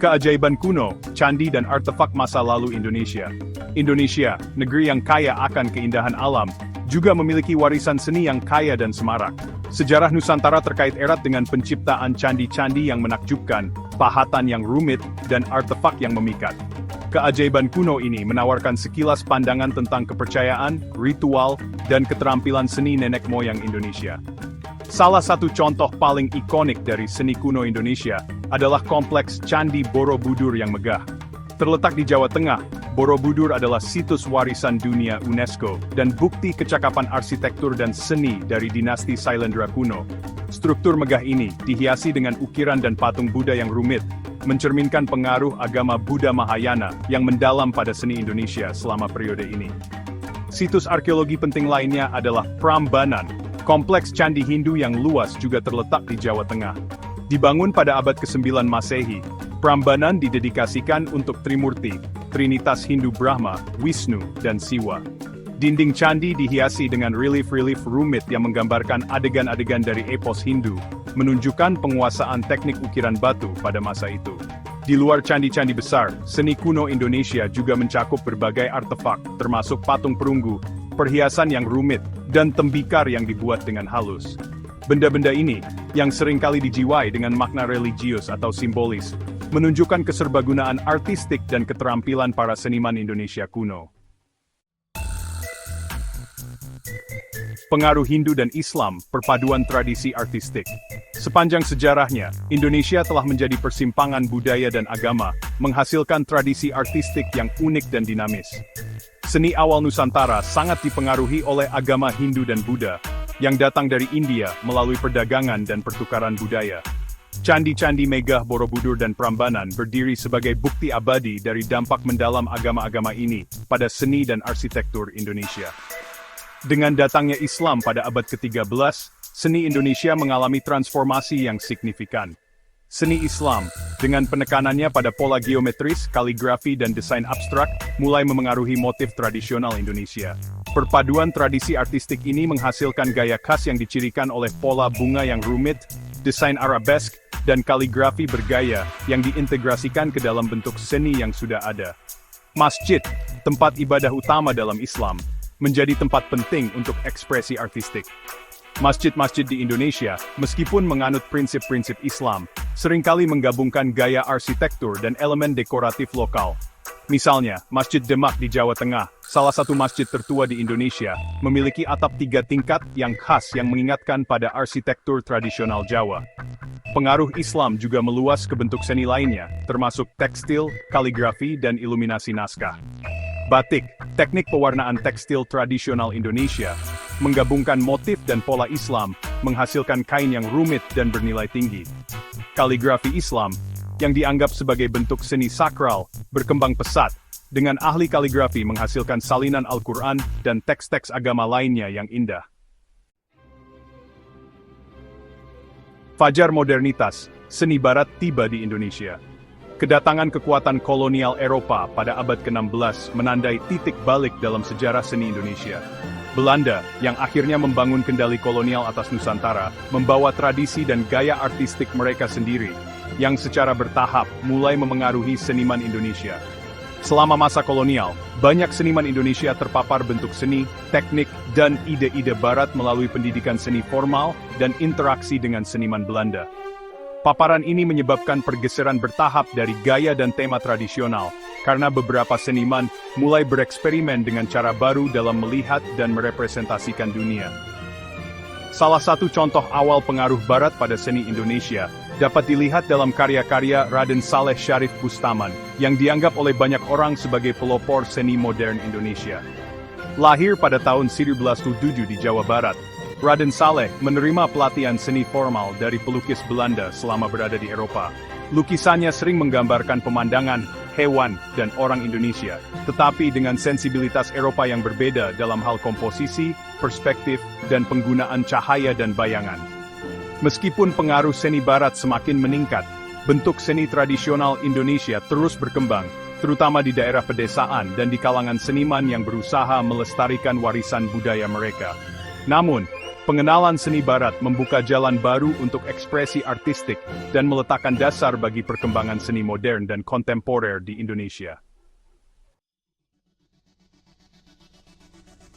Keajaiban kuno, candi dan artefak masa lalu Indonesia. Indonesia, negeri yang kaya akan keindahan alam, juga memiliki warisan seni yang kaya dan semarak. Sejarah Nusantara terkait erat dengan penciptaan candi-candi yang menakjubkan, pahatan yang rumit, dan artefak yang memikat. Keajaiban kuno ini menawarkan sekilas pandangan tentang kepercayaan, ritual, dan keterampilan seni nenek moyang Indonesia. Salah satu contoh paling ikonik dari seni kuno Indonesia adalah kompleks Candi Borobudur yang megah. Terletak di Jawa Tengah, Borobudur adalah situs warisan dunia UNESCO dan bukti kecakapan arsitektur dan seni dari dinasti Sailendra kuno. Struktur megah ini dihiasi dengan ukiran dan patung Buddha yang rumit, mencerminkan pengaruh agama Buddha Mahayana yang mendalam pada seni Indonesia selama periode ini. Situs arkeologi penting lainnya adalah Prambanan, kompleks candi Hindu yang luas juga terletak di Jawa Tengah. Dibangun pada abad ke-9 Masehi, Prambanan didedikasikan untuk Trimurti, Trinitas Hindu Brahma, Wisnu, dan Siwa. Dinding candi dihiasi dengan relief-relief rumit yang menggambarkan adegan-adegan dari epos Hindu, menunjukkan penguasaan teknik ukiran batu pada masa itu. Di luar candi-candi besar, seni kuno Indonesia juga mencakup berbagai artefak, termasuk patung perunggu, perhiasan yang rumit, dan tembikar yang dibuat dengan halus. Benda-benda ini, yang seringkali dijiwai dengan makna religius atau simbolis, menunjukkan keserbagunaan artistik dan keterampilan para seniman Indonesia kuno. Pengaruh Hindu dan Islam, perpaduan tradisi artistik. Sepanjang sejarahnya, Indonesia telah menjadi persimpangan budaya dan agama, menghasilkan tradisi artistik yang unik dan dinamis. Seni awal Nusantara sangat dipengaruhi oleh agama Hindu dan Buddha, yang datang dari India melalui perdagangan dan pertukaran budaya. Candi-candi megah Borobudur dan Prambanan berdiri sebagai bukti abadi dari dampak mendalam agama-agama ini pada seni dan arsitektur Indonesia. Dengan datangnya Islam pada abad ke-13, seni Indonesia mengalami transformasi yang signifikan. Seni Islam, dengan penekanannya pada pola geometris, kaligrafi, dan desain abstrak, mulai memengaruhi motif tradisional Indonesia. Perpaduan tradisi artistik ini menghasilkan gaya khas yang dicirikan oleh pola bunga yang rumit, desain arabesk, dan kaligrafi bergaya yang diintegrasikan ke dalam bentuk seni yang sudah ada. Masjid, tempat ibadah utama dalam Islam, menjadi tempat penting untuk ekspresi artistik. Masjid-masjid di Indonesia, meskipun menganut prinsip-prinsip Islam, seringkali menggabungkan gaya arsitektur dan elemen dekoratif lokal. Misalnya, Masjid Demak di Jawa Tengah, salah satu masjid tertua di Indonesia, memiliki atap 3 tingkat yang khas yang mengingatkan pada arsitektur tradisional Jawa. Pengaruh Islam juga meluas ke bentuk seni lainnya, termasuk tekstil, kaligrafi, dan iluminasi naskah. Batik, teknik pewarnaan tekstil tradisional Indonesia, menggabungkan motif dan pola Islam, menghasilkan kain yang rumit dan bernilai tinggi. Kaligrafi Islam, yang dianggap sebagai bentuk seni sakral, berkembang pesat, dengan ahli kaligrafi menghasilkan salinan Al-Quran dan teks-teks agama lainnya yang indah. Fajar modernitas, seni barat tiba di Indonesia. Kedatangan kekuatan kolonial Eropa pada abad ke-16 menandai titik balik dalam sejarah seni Indonesia. Belanda, yang akhirnya membangun kendali kolonial atas Nusantara, membawa tradisi dan gaya artistik mereka sendiri, yang secara bertahap mulai memengaruhi seniman Indonesia. Selama masa kolonial, banyak seniman Indonesia terpapar bentuk seni, teknik, dan ide-ide barat melalui pendidikan seni formal dan interaksi dengan seniman Belanda. Paparan ini menyebabkan pergeseran bertahap dari gaya dan tema tradisional, karena beberapa seniman mulai bereksperimen dengan cara baru dalam melihat dan merepresentasikan dunia. Salah satu contoh awal pengaruh Barat pada seni Indonesia dapat dilihat dalam karya-karya Raden Saleh Syarif Bustaman, yang dianggap oleh banyak orang sebagai pelopor seni modern Indonesia. Lahir pada tahun 1907 di Jawa Barat, Raden Saleh menerima pelatihan seni formal dari pelukis Belanda selama berada di Eropa. Lukisannya sering menggambarkan pemandangan, hewan, dan orang Indonesia, tetapi dengan sensibilitas Eropa yang berbeda dalam hal komposisi, perspektif, dan penggunaan cahaya dan bayangan. Meskipun pengaruh seni Barat semakin meningkat, bentuk seni tradisional Indonesia terus berkembang, terutama di daerah pedesaan dan di kalangan seniman yang berusaha melestarikan warisan budaya mereka. Namun, Pengenalan seni barat membuka jalan baru untuk ekspresi artistik dan meletakkan dasar bagi perkembangan seni modern dan kontemporer di Indonesia.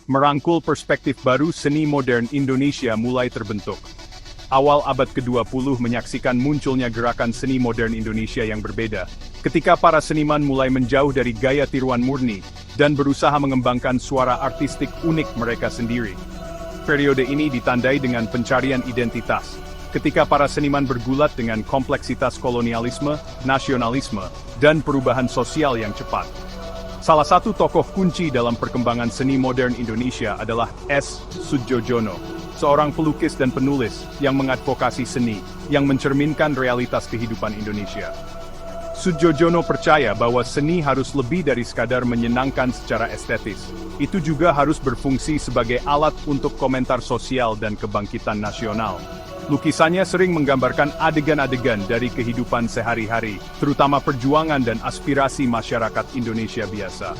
Merangkul perspektif baru seni modern Indonesia mulai terbentuk. Awal abad ke-20 menyaksikan munculnya gerakan seni modern Indonesia yang berbeda, ketika para seniman mulai menjauh dari gaya tiruan murni dan berusaha mengembangkan suara artistik unik mereka sendiri. Periode ini ditandai dengan pencarian identitas, ketika para seniman bergulat dengan kompleksitas kolonialisme, nasionalisme, dan perubahan sosial yang cepat. Salah satu tokoh kunci dalam perkembangan seni modern Indonesia adalah S. Soedjojono, seorang pelukis dan penulis yang mengadvokasi seni, yang mencerminkan realitas kehidupan Indonesia. Soedjojono percaya bahwa seni harus lebih dari sekadar menyenangkan secara estetis. Itu juga harus berfungsi sebagai alat untuk komentar sosial dan kebangkitan nasional. Lukisannya sering menggambarkan adegan-adegan dari kehidupan sehari-hari, terutama perjuangan dan aspirasi masyarakat Indonesia biasa.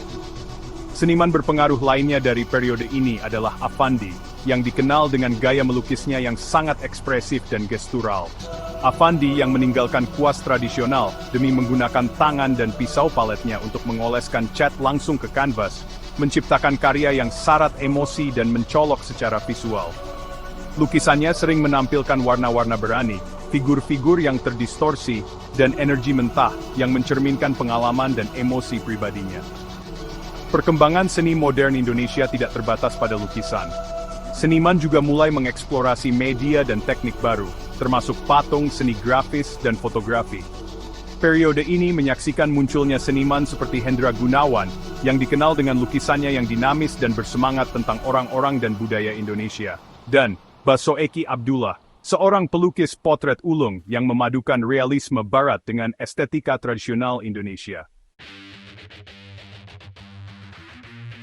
Seniman berpengaruh lainnya dari periode ini adalah Affandi, yang dikenal dengan gaya melukisnya yang sangat ekspresif dan gestural. Affandi yang meninggalkan kuas tradisional demi menggunakan tangan dan pisau paletnya untuk mengoleskan cat langsung ke kanvas, menciptakan karya yang syarat emosi dan mencolok secara visual. Lukisannya sering menampilkan warna-warna berani, figur-figur yang terdistorsi, dan energi mentah yang mencerminkan pengalaman dan emosi pribadinya. Perkembangan seni modern Indonesia tidak terbatas pada lukisan. Seniman juga mulai mengeksplorasi media dan teknik baru, termasuk patung, seni grafis, dan fotografi. Periode ini menyaksikan munculnya seniman seperti Hendra Gunawan, yang dikenal dengan lukisannya yang dinamis dan bersemangat tentang orang-orang dan budaya Indonesia. Dan Baso Eki Abdullah, seorang pelukis potret ulung yang memadukan realisme barat dengan estetika tradisional Indonesia.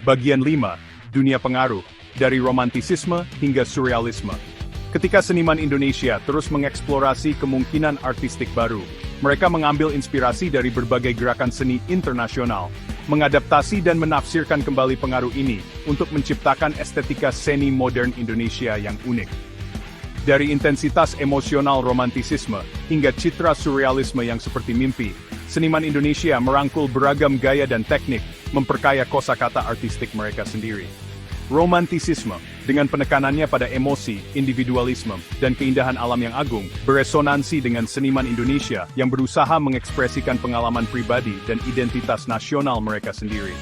Bagian 5. Dunia pengaruh, dari romantisisme hingga surrealisme. Ketika seniman Indonesia terus mengeksplorasi kemungkinan artistik baru, mereka mengambil inspirasi dari berbagai gerakan seni internasional, mengadaptasi dan menafsirkan kembali pengaruh ini untuk menciptakan estetika seni modern Indonesia yang unik. Dari intensitas emosional romantisisme hingga citra surrealisme yang seperti mimpi, seniman Indonesia merangkul beragam gaya dan teknik, memperkaya kosakata artistik mereka sendiri. Romantisisme, dengan penekanannya pada emosi, individualisme, dan keindahan alam yang agung, beresonansi dengan seniman Indonesia yang berusaha mengekspresikan pengalaman pribadi dan identitas nasional mereka sendiri.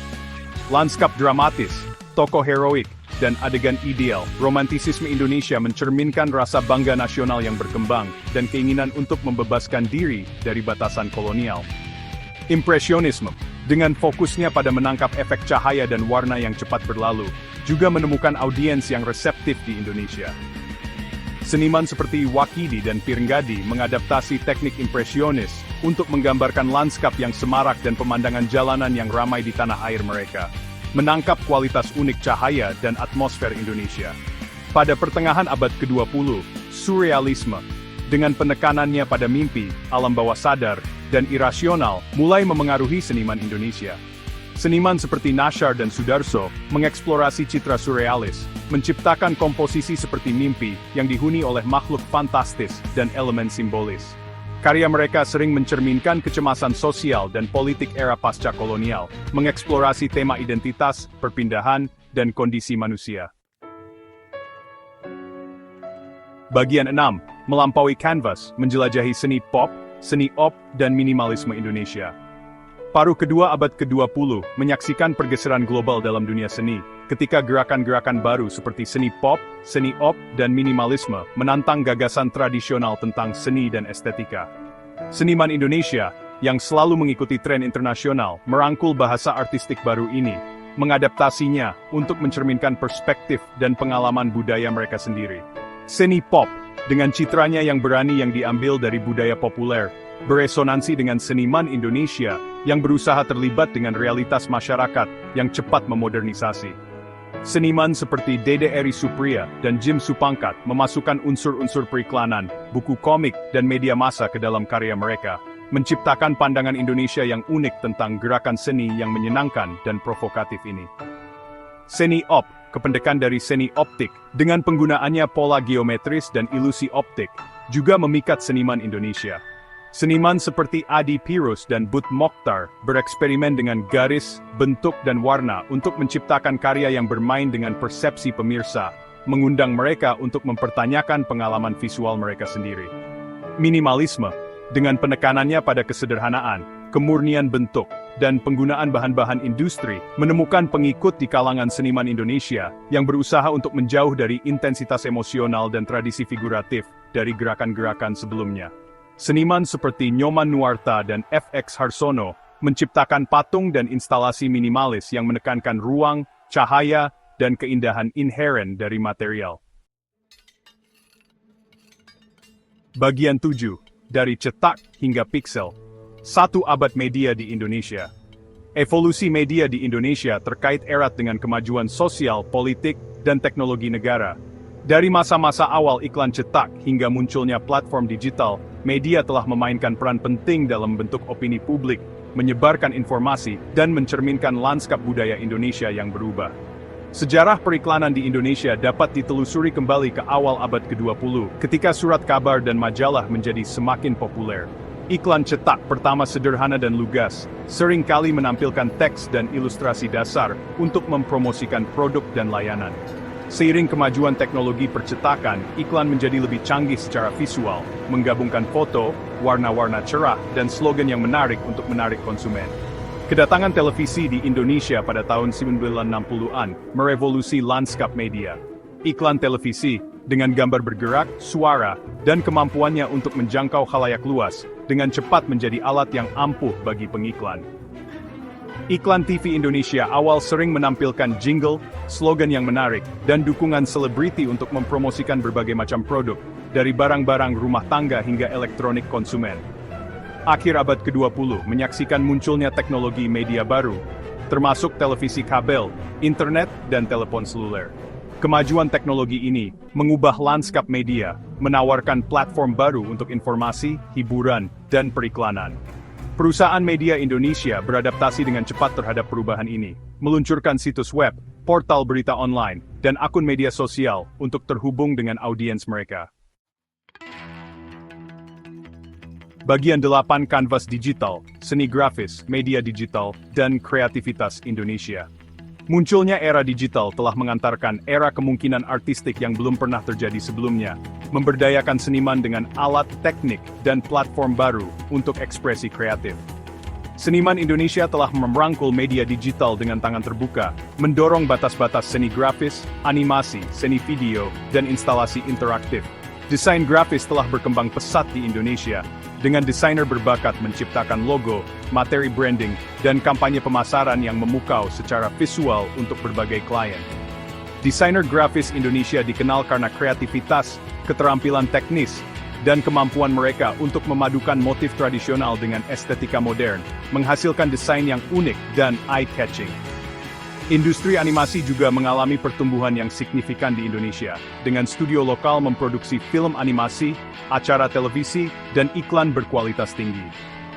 Lanskap dramatis, tokoh heroik, dan adegan ideal, romantisisme Indonesia mencerminkan rasa bangga nasional yang berkembang dan keinginan untuk membebaskan diri dari batasan kolonial. Impresionisme, dengan fokusnya pada menangkap efek cahaya dan warna yang cepat berlalu, juga menemukan audiens yang reseptif di Indonesia. Seniman seperti Wakidi dan Pirenggadi mengadaptasi teknik impresionis untuk menggambarkan lanskap yang semarak dan pemandangan jalanan yang ramai di tanah air mereka, menangkap kualitas unik cahaya dan atmosfer Indonesia. Pada pertengahan abad ke-20, surrealisme, dengan penekanannya pada mimpi, alam bawah sadar, dan irasional, mulai memengaruhi seniman Indonesia. Seniman seperti Nashar dan Sudarso mengeksplorasi citra surrealis, menciptakan komposisi seperti mimpi yang dihuni oleh makhluk fantastis dan elemen simbolis. Karya mereka sering mencerminkan kecemasan sosial dan politik era pasca kolonial, mengeksplorasi tema identitas, perpindahan, dan kondisi manusia. Bagian 6. Melampaui kanvas, menjelajahi seni pop, seni op, dan minimalisme Indonesia. Paruh kedua abad ke-20 menyaksikan pergeseran global dalam dunia seni, ketika gerakan-gerakan baru seperti seni pop, seni op, dan minimalisme menantang gagasan tradisional tentang seni dan estetika. Seniman Indonesia, yang selalu mengikuti tren internasional, merangkul bahasa artistik baru ini, mengadaptasinya untuk mencerminkan perspektif dan pengalaman budaya mereka sendiri. Seni pop, dengan citranya yang berani yang diambil dari budaya populer, beresonansi dengan seniman Indonesia yang berusaha terlibat dengan realitas masyarakat yang cepat memodernisasi. Seniman seperti Dede Eri Supriya dan Jim Supangkat memasukkan unsur-unsur periklanan, buku komik, dan media massa ke dalam karya mereka, menciptakan pandangan Indonesia yang unik tentang gerakan seni yang menyenangkan dan provokatif ini. Seni Op, kependekan dari seni optik, dengan penggunaannya pola geometris dan ilusi optik, juga memikat seniman Indonesia. Seniman seperti Adi Pirus dan Bud Mokhtar bereksperimen dengan garis, bentuk dan warna untuk menciptakan karya yang bermain dengan persepsi pemirsa, mengundang mereka untuk mempertanyakan pengalaman visual mereka sendiri. Minimalisme, dengan penekanannya pada kesederhanaan, kemurnian bentuk, dan penggunaan bahan-bahan industri, menemukan pengikut di kalangan seniman Indonesia yang berusaha untuk menjauh dari intensitas emosional dan tradisi figuratif dari gerakan-gerakan sebelumnya. Seniman seperti Nyoman Nuarta dan FX Harsono menciptakan patung dan instalasi minimalis yang menekankan ruang, cahaya, dan keindahan inheren dari material. Bagian 7, dari cetak hingga piksel. 1 abad media di Indonesia. Evolusi media di Indonesia terkait erat dengan kemajuan sosial, politik, dan teknologi negara. Dari masa-masa awal iklan cetak hingga munculnya platform digital, media telah memainkan peran penting dalam bentuk opini publik, menyebarkan informasi, dan mencerminkan lanskap budaya Indonesia yang berubah. Sejarah periklanan di Indonesia dapat ditelusuri kembali ke awal abad ke-20, ketika surat kabar dan majalah menjadi semakin populer. Iklan cetak pertama sederhana dan lugas, seringkali menampilkan teks dan ilustrasi dasar untuk mempromosikan produk dan layanan. Seiring kemajuan teknologi percetakan, iklan menjadi lebih canggih secara visual, menggabungkan foto, warna-warna cerah, dan slogan yang menarik untuk menarik konsumen. Kedatangan televisi di Indonesia pada tahun 1960-an merevolusi lanskap media. Iklan televisi, dengan gambar bergerak, suara, dan kemampuannya untuk menjangkau khalayak luas, dengan cepat menjadi alat yang ampuh bagi pengiklan. Iklan TV Indonesia awal sering menampilkan jingle, slogan yang menarik, dan dukungan selebriti untuk mempromosikan berbagai macam produk, dari barang-barang rumah tangga hingga elektronik konsumen. Akhir abad ke-20 menyaksikan munculnya teknologi media baru, termasuk televisi kabel, internet, dan telepon seluler. Kemajuan teknologi ini mengubah lanskap media, menawarkan platform baru untuk informasi, hiburan, dan periklanan. Perusahaan media Indonesia beradaptasi dengan cepat terhadap perubahan ini, meluncurkan situs web, portal berita online, dan akun media sosial untuk terhubung dengan audiens mereka. Bagian 8 Kanvas Digital, Seni Grafis, Media Digital, dan Kreativitas Indonesia. Munculnya era digital telah mengantarkan era kemungkinan artistik yang belum pernah terjadi sebelumnya, memberdayakan seniman dengan alat, teknik, dan platform baru untuk ekspresi kreatif. Seniman Indonesia telah merangkul media digital dengan tangan terbuka, mendorong batas-batas seni grafis, animasi, seni video, dan instalasi interaktif. Desain grafis telah berkembang pesat di Indonesia, dengan desainer berbakat menciptakan logo, materi branding, dan kampanye pemasaran yang memukau secara visual untuk berbagai klien. Desainer grafis Indonesia dikenal karena kreativitas, keterampilan teknis, dan kemampuan mereka untuk memadukan motif tradisional dengan estetika modern, menghasilkan desain yang unik dan eye-catching. Industri animasi juga mengalami pertumbuhan yang signifikan di Indonesia, dengan studio lokal memproduksi film animasi, acara televisi, dan iklan berkualitas tinggi.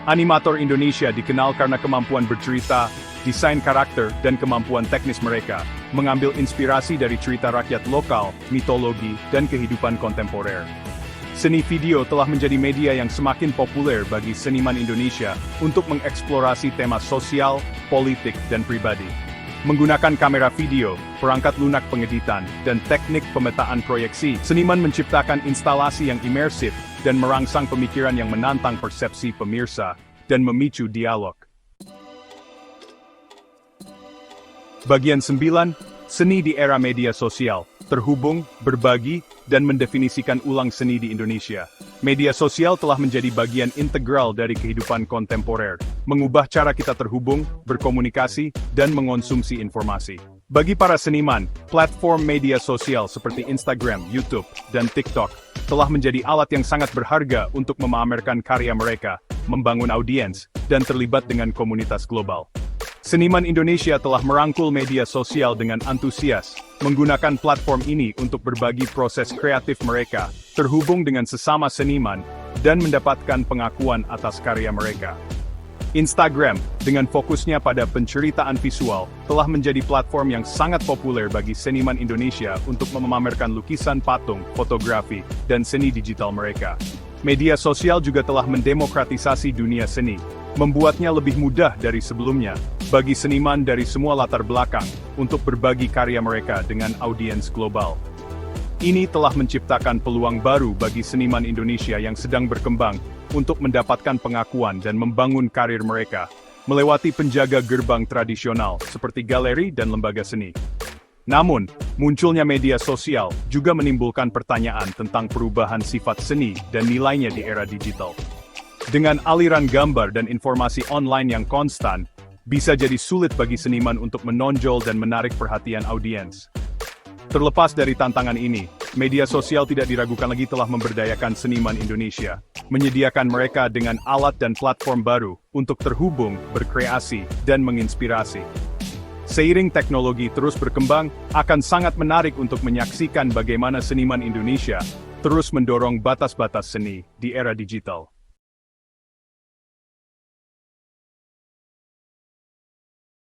Animator Indonesia dikenal karena kemampuan bercerita, desain karakter, dan kemampuan teknis mereka, mengambil inspirasi dari cerita rakyat lokal, mitologi, dan kehidupan kontemporer. Seni video telah menjadi media yang semakin populer bagi seniman Indonesia untuk mengeksplorasi tema sosial, politik, dan pribadi. Menggunakan kamera video, perangkat lunak pengeditan, dan teknik pemetaan proyeksi, seniman menciptakan instalasi yang imersif dan merangsang pemikiran yang menantang persepsi pemirsa dan memicu dialog. Bagian 9, Seni di era media sosial, terhubung, berbagi, dan mendefinisikan ulang seni di Indonesia. Media sosial telah menjadi bagian integral dari kehidupan kontemporer, mengubah cara kita terhubung, berkomunikasi, dan mengonsumsi informasi. Bagi para seniman, platform media sosial seperti Instagram, YouTube, dan TikTok telah menjadi alat yang sangat berharga untuk memamerkan karya mereka, membangun audiens, dan terlibat dengan komunitas global. Seniman Indonesia telah merangkul media sosial dengan antusias, menggunakan platform ini untuk berbagi proses kreatif mereka, terhubung dengan sesama seniman, dan mendapatkan pengakuan atas karya mereka. Instagram, dengan fokusnya pada penceritaan visual, telah menjadi platform yang sangat populer bagi seniman Indonesia untuk memamerkan lukisan patung, fotografi, dan seni digital mereka. Media sosial juga telah mendemokratisasi dunia seni, membuatnya lebih mudah dari sebelumnya bagi seniman dari semua latar belakang untuk berbagi karya mereka dengan audiens global. Ini telah menciptakan peluang baru bagi seniman Indonesia yang sedang berkembang untuk mendapatkan pengakuan dan membangun karir mereka, melewati penjaga gerbang tradisional seperti galeri dan lembaga seni. Namun, munculnya media sosial juga menimbulkan pertanyaan tentang perubahan sifat seni dan nilainya di era digital. Dengan aliran gambar dan informasi online yang konstan, bisa jadi sulit bagi seniman untuk menonjol dan menarik perhatian audiens. Terlepas dari tantangan ini, media sosial tidak diragukan lagi telah memberdayakan seniman Indonesia, menyediakan mereka dengan alat dan platform baru untuk terhubung, berkreasi, dan menginspirasi. Seiring teknologi terus berkembang, akan sangat menarik untuk menyaksikan bagaimana seniman Indonesia terus mendorong batas-batas seni di era digital.